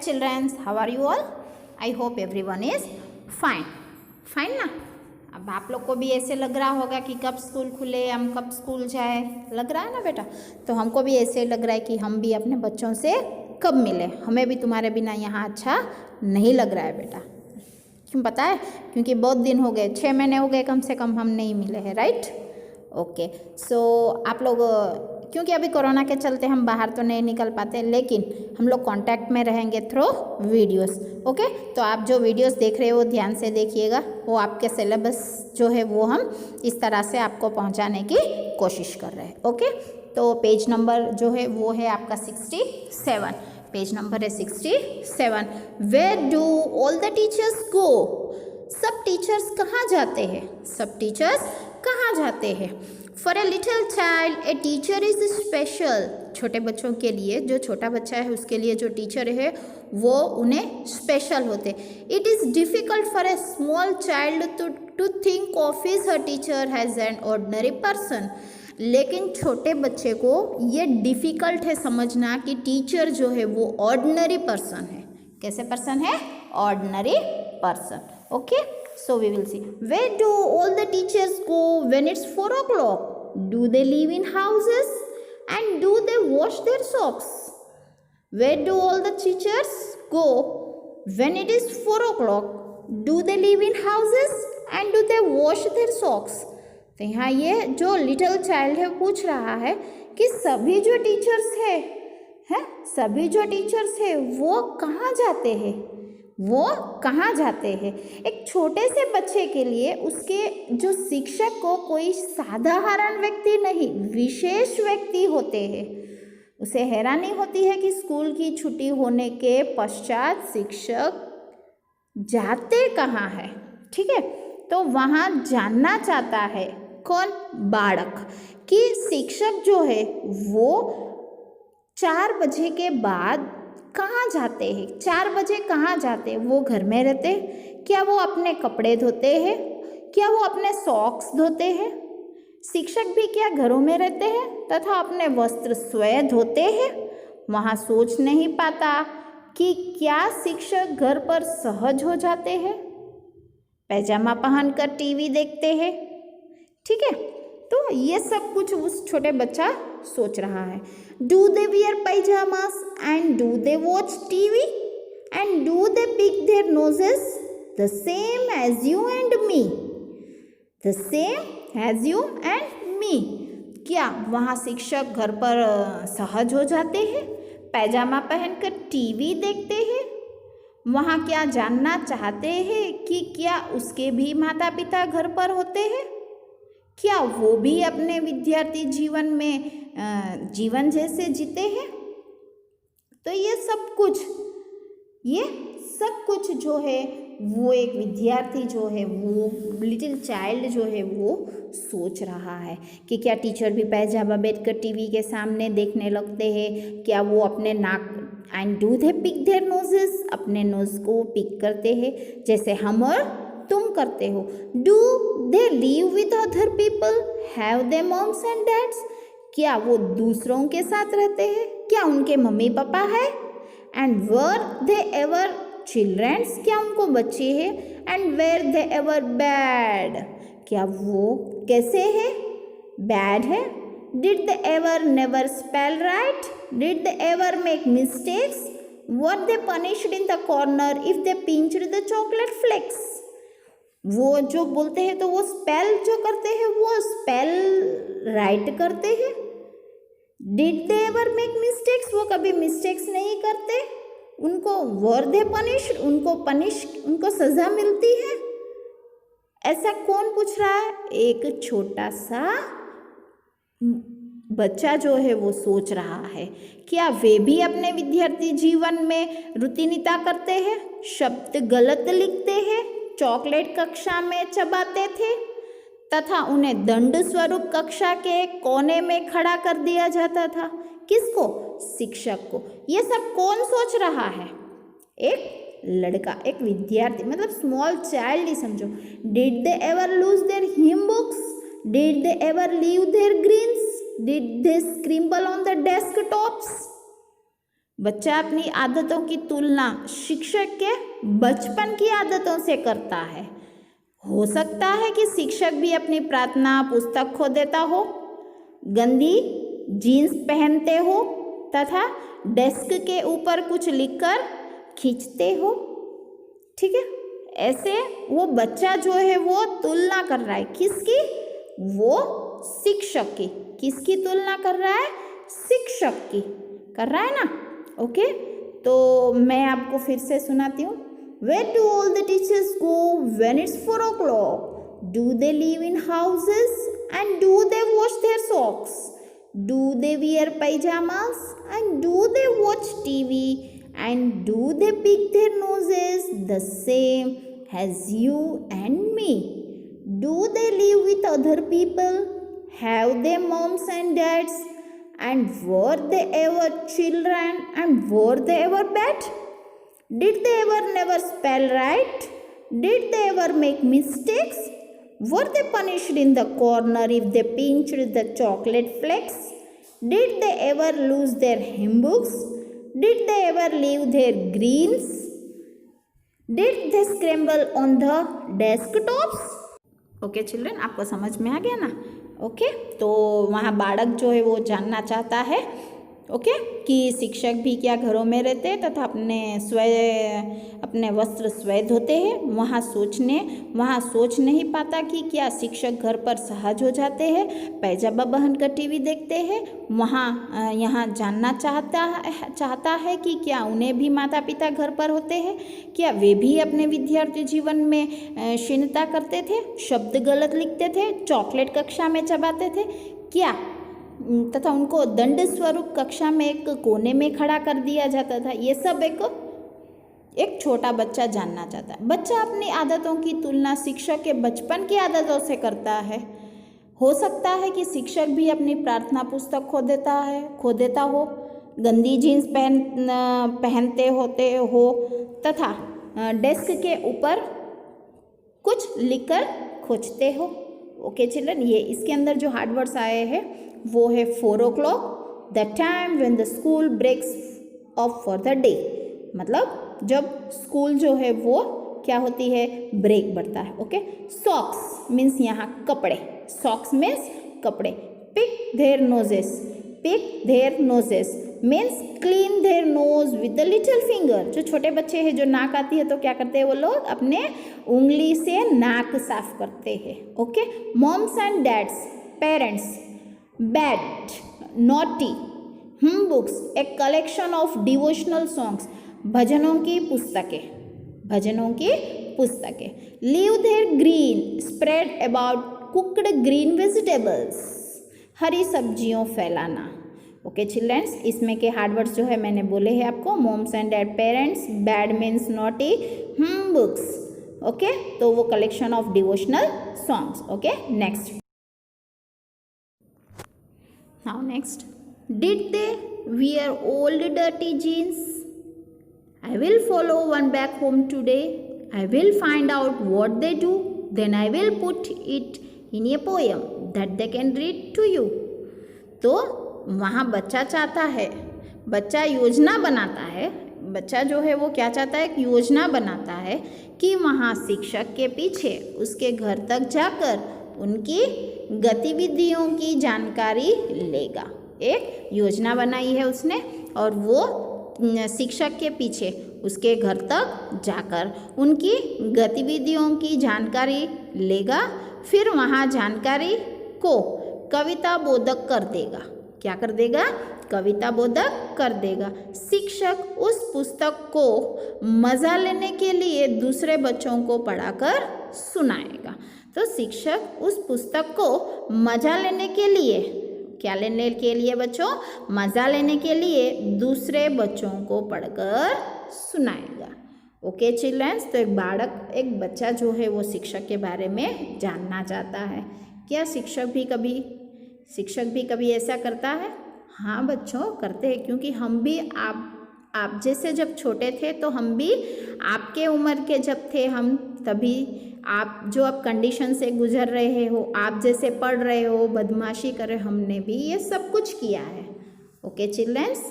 children, how are you all? I hope everyone is fine. Fine ना। अब आप लोग को भी ऐसे लग रहा होगा कि कब स्कूल खुले, हम कब स्कूल जाए, लग रहा है ना बेटा। तो हमको भी ऐसे लग रहा है कि हम भी अपने बच्चों से कब मिले, हमें भी तुम्हारे बिना यहाँ अच्छा नहीं लग रहा है बेटा। क्यों पता है? क्योंकि बहुत दिन हो गए, 6 महीने हो गए कम से कम हम नहीं मिले हैं, राइट? ओके, सो आप लोग, क्योंकि अभी कोरोना के चलते हम बाहर तो नहीं निकल पाते, लेकिन हम लोग कांटेक्ट में रहेंगे थ्रू वीडियोस। ओके, तो आप जो वीडियोस देख रहे हो ध्यान से देखिएगा, वो आपके सिलेबस जो है वो हम इस तरह से आपको पहुंचाने की कोशिश कर रहे हैं। ओके, तो पेज नंबर जो है वो है आपका 67, पेज नंबर है 67। Where do all the teachers go? सब टीचर्स कहाँ जाते हैं? सब टीचर्स कहाँ जाते हैं? For a little child a teacher is special. छोटे बच्चों के लिए, जो छोटा बच्चा है उसके लिए जो टीचर है वो उन्हें स्पेशल होते। It is difficult for a small child to think of his her teacher has an ordinary person. लेकिन छोटे बच्चे को ये डिफ़िकल्ट है समझना कि टीचर जो है वो ऑर्डिनरी पर्सन है। कैसे पर्सन है? Ordinary person. Okay, so we will see. Where do all the teachers go when it's 4 o'clock? Do they live in houses? And do they wash their socks? Where do all the teachers go when it is 4 o'clock? Do they live in houses? And do they wash their socks? तो यहाँ ये जो little child है पूछ रहा है कि सभी जो टीचर्स हैं, सभी जो टीचर्स है वो कहाँ जाते हैं? वो कहाँ जाते हैं? एक छोटे से बच्चे के लिए उसके जो शिक्षक को कोई साधारण व्यक्ति नहीं, विशेष व्यक्ति होते हैं। उसे हैरानी होती है कि स्कूल की छुट्टी होने के पश्चात शिक्षक जाते कहाँ है। ठीक है, तो वहाँ जानना चाहता है कौन? बालक, कि शिक्षक जो है वो 4 बजे के बाद कहाँ जाते हैं? 4 बजे कहाँ जाते हैं? वो घर में रहते हैं? क्या वो अपने कपड़े धोते हैं? क्या वो अपने सॉक्स धोते हैं? शिक्षक भी क्या घरों में रहते हैं तथा अपने वस्त्र स्वयं धोते हैं? वहाँ सोच नहीं पाता कि क्या शिक्षक घर पर सहज हो जाते हैं, पैजामा पहनकर टीवी देखते हैं। ठीक है, तो ये सब कुछ उस छोटे बच्चा सोच रहा है। Do they wear pyjamas and do they watch TV and do they pick their noses the same as you and me? The same as you and me. क्या वहाँ शिक्षक घर पर सहज हो जाते हैं, पैजामा पहनकर टीवी देखते हैं? वहाँ क्या जानना चाहते हैं कि क्या उसके भी माता पिता घर पर होते हैं? क्या वो भी अपने विद्यार्थी जीवन में जीवन जैसे जीते हैं? तो ये सब कुछ जो है वो एक विद्यार्थी जो है, वो लिटिल चाइल्ड जो है वो सोच रहा है कि क्या टीचर भी पैजामा बैठकर टीवी के सामने देखने लगते हैं? क्या वो अपने नाक and do they pick their noses, अपने नोज को पिक करते हैं जैसे हम और तुम करते हो? Do they live with other people? Have they moms and dads? क्या वो दूसरों के साथ रहते हैं? क्या उनके मम्मी पापा है? And were they ever childrens? क्या उनको बच्चे हैं? And were they ever bad? क्या वो कैसे है? बैड है? Did they ever never spell right? Did they ever make mistakes? Were they punished in the corner if they pinched the chocolate flakes? वो जो बोलते हैं तो वो स्पेल जो करते हैं वो स्पेल राइट करते हैं? Did they ever make mistakes? वो कभी मिस्टेक्स नहीं करते? उनको वर दे पनिश्ड? उनको सजा मिलती है? ऐसा कौन पूछ रहा है? एक छोटा सा बच्चा जो है वो सोच रहा है। क्या वे भी अपने विद्यार्थी जीवन में रुतिनिता करते हैं, शब्द गलत लिखते हैं, चॉकलेट कक्षा में चबाते थे तथा उन्हें दंड स्वरूप कक्षा के कोने में खड़ा कर दिया जाता था? किसको? शिक्षक को। ये सब कौन सोच रहा है? एक लड़का, एक विद्यार्थी, मतलब स्मॉल चाइल्ड ही समझो। Did they ever lose their hymn books? Did they ever leave their greens? Did they scramble on the desk tops? बच्चा अपनी आदतों की तुलना शिक्षक के बचपन की आदतों से करता है। हो सकता है कि शिक्षक भी अपनी प्रार्थना पुस्तक खो देता हो, गंदी जीन्स पहनते हो तथा डेस्क के ऊपर कुछ लिखकर खींचते हो। ठीक है, ऐसे वो बच्चा जो है वो तुलना कर रहा है किसकी? वो शिक्षक की। किसकी तुलना कर रहा है? शिक्षक की कर रहा है ना। ओके, तो मैं आपको फिर से सुनाती हूँ। Where do all the teachers go when it's 4 o'clock? Do they live in houses and do they wash their socks? Do they wear pajamas and do they watch TV? And do they pick their noses the same as you and me? Do they live with other people? Have they moms and dads? And were they ever children and were they ever bad? Did they ever never spell right? Did they ever make mistakes? Were they punished in the corner if they pinched the chocolate flakes? Did they ever lose their hymn books? Did they ever leave their greens? Did they scramble on the desktops? Okay children, आपको समझ में आ गया ना। Okay, तो वहाँ बालक जो है वो जानना चाहता है ओके कि शिक्षक भी क्या घरों में रहते हैं तथा अपने वस्त्र स्वयं धोते हैं। वहाँ सोच नहीं पाता कि क्या शिक्षक घर पर सहज हो जाते हैं, पैजामा पहनकर टीवी देखते हैं। यहाँ जानना चाहता है कि क्या उन्हें भी माता पिता घर पर होते हैं, क्या वे भी अपने विद्यार्थी जीवन में क्षीणता करते थे, शब्द गलत लिखते थे, चॉकलेट कक्षा में चबाते थे क्या, तथा उनको दंड स्वरूप कक्षा में एक कोने में खड़ा कर दिया जाता था। ये सब एक छोटा बच्चा जानना चाहता है। बच्चा अपनी आदतों की तुलना शिक्षक के बचपन की आदतों से करता है। हो सकता है कि शिक्षक भी अपनी प्रार्थना पुस्तक खो देता हो, गंदी जीन्स पहनते होते हो तथा डेस्क के ऊपर कुछ लिखकर खोजते हो। ओके चिल्ड्रन, ये इसके अंदर जो हार्ड वर्ड्स आए हैं वो है 4 o'clock, the time when the school breaks off for the day. मतलब जब स्कूल जो है वो क्या होती है, ब्रेक बढ़ता है। ओके, सॉक्स मीन्स यहाँ कपड़े, सॉक्स मीन्स कपड़े। Pick their noses means clean their nose with the little finger. जो छोटे बच्चे हैं, जो नाक आती है तो क्या करते हैं वो लोग अपने उंगली से नाक साफ करते हैं। Okay, moms and dads, parents, bad, naughty, hymn books, a collection of devotional songs, भजनों की पुस्तकें। Leave their green spread about cooked green vegetables, हरी सब्जियों फैलाना। ओके चिल्ड्रंस, इसमें के हार्ड वर्ड्स जो है मैंने बोले हैं आपको, moms and dad, parents, bad means naughty, hymn books. Okay, तो वो collection of devotional songs. Okay, next. Now next, did they wear old dirty jeans? I will follow one back home today. I will find out what they do. Then I will put it in a poem that they can read to you. तो वहाँ बच्चा चाहता है, बच्चा योजना बनाता है, बच्चा जो है वो क्या चाहता है, योजना बनाता है कि वहाँ शिक्षक के पीछे उसके घर तक जाकर उनकी गतिविधियों की जानकारी लेगा। एक योजना बनाई है उसने और वो शिक्षक के पीछे उसके घर तक जाकर उनकी गतिविधियों की जानकारी लेगा। फिर वहाँ जानकारी को कविता बोधक कर देगा। क्या कर देगा? कविता बोधक कर देगा। शिक्षक उस पुस्तक को मज़ा लेने के लिए दूसरे बच्चों को पढ़ाकर सुनाएगा। तो शिक्षक उस पुस्तक को मज़ा लेने के लिए, क्या लेने के लिए बच्चों? मज़ा लेने के लिए दूसरे बच्चों को पढ़कर सुनाएगा। ओके चिल्ड्रंस, तो एक बच्चा जो है वो शिक्षक के बारे में जानना चाहता है। क्या शिक्षक भी कभी ऐसा करता है? हाँ बच्चों, करते हैं, क्योंकि हम भी आप जैसे जब छोटे थे तो हम भी आपके उम्र के जब थे हम तभी आप जो अब कंडीशन से गुजर रहे हो, आप जैसे पढ़ रहे हो, बदमाशी कर रहे हो, हमने भी ये सब कुछ किया है। ओके चिल्ड्रंस,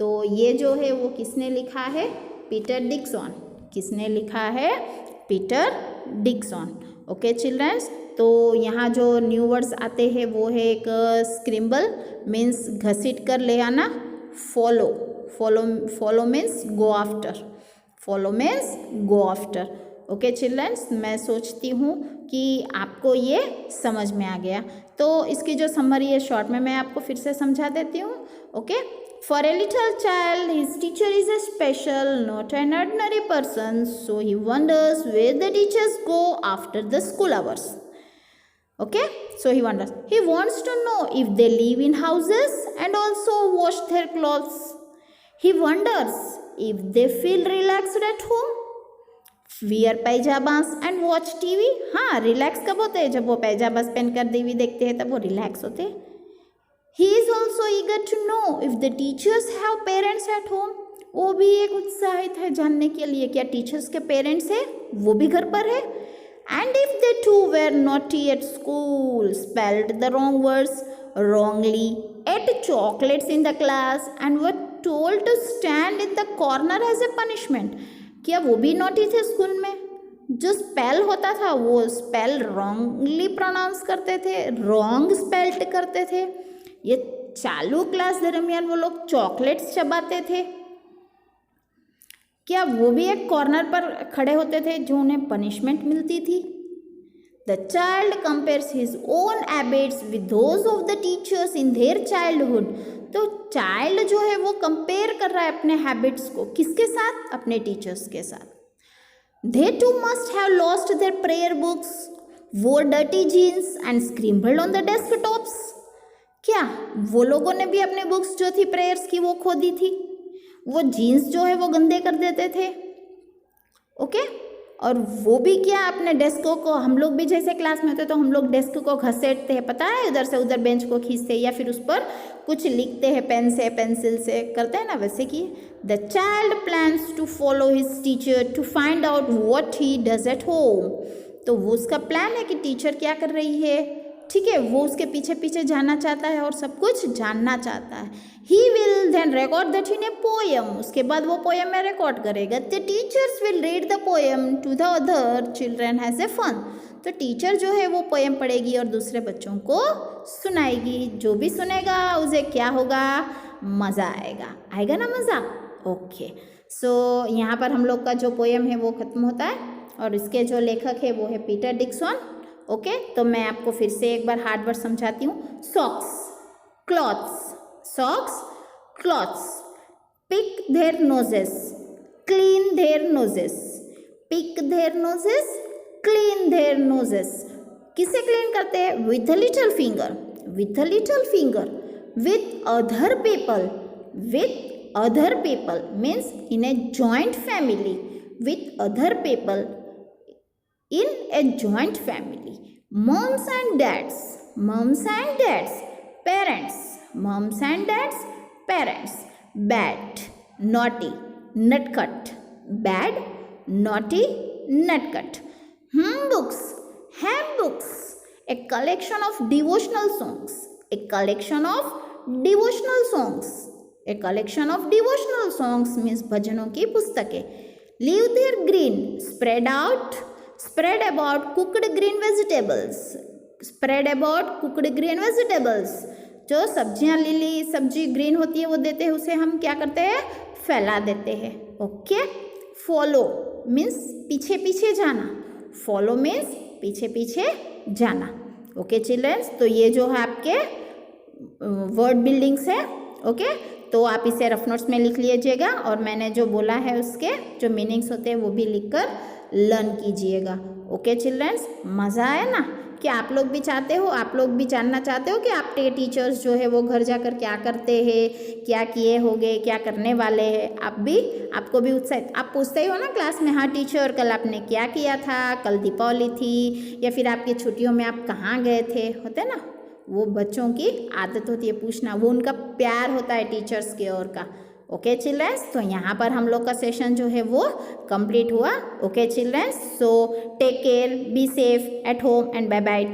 तो ये जो है वो किसने लिखा है? पीटर डिक्सन। किसने लिखा है? पीटर डिक्सन। ओके चिल्ड्रंस, तो यहाँ जो न्यू वर्ड्स आते हैं वो है एक स्क्रिम्बल मीन्स घसीट कर ले आना, follow, follow means go after, follow means go after. Okay childrens, मैं सोचती हूँ कि आपको ये समझ में आ गया। तो इसकी जो समरी है शॉर्ट में मैं आपको फिर से समझा देती हूँ। Okay, for a little child his teacher is a special, not an ordinary person, so he wonders where the teachers go after the school hours. Okay, so he wonders. He wants to know if they live in houses and also wash their clothes. He wonders if they feel relaxed at home, wear pajamas and watch TV. हाँ, relax कब होते हैं? जब वो पैजामास पहनकर TV देखते हैं तब वो रिलैक्स होते हैं. He is also eager to know if the teachers have parents at home. वो भी एक उत्साहित है जानने के लिए क्या टीचर्स के पेरेंट्स है, वो भी घर पर है. And if they too were naughty at school, spelled the wrong words wrongly, ate chocolates in the class and were told to stand in the corner as a punishment, क्या वो भी naughty थे स्कूल में? जो spell होता था वो spell wrongly pronounce करते थे, wrong स्पेल्ड करते थे. ये चालू क्लास दरमियान वो लोग चॉकलेट्स चबाते थे, क्या वो भी एक कॉर्नर पर खड़े होते थे जो उन्हें पनिशमेंट मिलती थी? The child compares his own habits with those of the teachers in their childhood. तो चाइल्ड जो है वो कंपेयर कर रहा है अपने हैबिट्स को किसके साथ? अपने टीचर्स के साथ. They too must have lost their prayer books, wore dirty jeans and scrambled on the desktops. क्या वो लोगों ने भी अपने बुक्स जो थी प्रेयर्स की वो खो दी थी? वो जीन्स जो है वो गंदे कर देते थे. ओके, और वो भी क्या अपने डेस्कों को, हम लोग भी जैसे क्लास में होते तो हम लोग डेस्क को घसेटते हैं, पता है, उधर से उधर बेंच को खींचते हैं या फिर उस पर कुछ लिखते हैं पेन से, पेंसिल से करते हैं ना, वैसे कि the child plans to follow his teacher to find out what he does at home. तो वो उसका प्लान है कि टीचर क्या कर रही है, ठीक है, वो उसके पीछे पीछे जाना चाहता है और सब कुछ जानना चाहता है. He will then record that in a poem. उसके बाद वो पोएम में रिकॉर्ड करेगा. The teachers will read the poem to the other children has a fun. तो टीचर जो है वो पोएम पढ़ेगी और दूसरे बच्चों को सुनाएगी. जो भी सुनेगा उसे क्या होगा? मज़ा आएगा. आएगा ना मज़ा? ओके, सो यहाँ पर हम लोग का जो पोएम है वो ख़त्म होता है और इसके जो लेखक है वो है पीटर डिक्सन. ओके, तो मैं आपको फिर से एक बार हार्ड वर्ड समझाती हूँ. Socks, clothes, socks, clothes. Pick their noses, clean their noses. Pick their noses, clean their noses. किसे क्लीन करते हैं? With a little finger, with a little finger. With other people, with other people means in a joint family. With other people in a joint family. Moms and dads, moms and dads, parents, moms and dads, parents. Bad, naughty, nutcut. Bad, naughty, nutcut. Books, handbooks. A collection of devotional songs. A collection of devotional songs. A collection of devotional songs means भजनों की पुस्तकें. Leave their green, spread out. Spread about cooked green vegetables. Spread about cooked green vegetables. जो सब्जियां लीली सब्जी green होती है वो देते हैं, उसे हम क्या करते हैं? फैला देते हैं. ओके, फॉलो मीन्स पीछे पीछे जाना. फॉलो मीन्स पीछे पीछे जाना. ओके चिल्ड्रंस, तो ये जो है आपके वर्ड बिल्डिंग्स है. ओके, तो आप इसे रफ नोट्स में लिख लीजिएगा और मैंने जो बोला है उसके जो मीनिंग्स होते हैं वो भी लिखकर लर्न कीजिएगा. ओके चिल्ड्रंस, मज़ा आया ना? क्या आप लोग भी चाहते हो, आप लोग भी जानना चाहते हो कि आपके टीचर्स जो है वो घर जाकर क्या करते हैं, क्या किए होंगे, क्या करने वाले हैं? आप भी, आपको भी उत्साहित, आप पूछते ही हो ना क्लास में, हाँ टीचर कल आपने क्या किया था, कल दीपावली थी, या फिर आपकी छुट्टियों में आप कहाँ गए थे, होते ना? वो बच्चों की आदत होती है पूछना, वो उनका प्यार होता है टीचर्स की ओर का. ओके चिल्ड्रंस, तो यहाँ पर हम लोग का सेशन जो है वो कंप्लीट हुआ. Okay childrens, so take care, be safe at home and bye bye.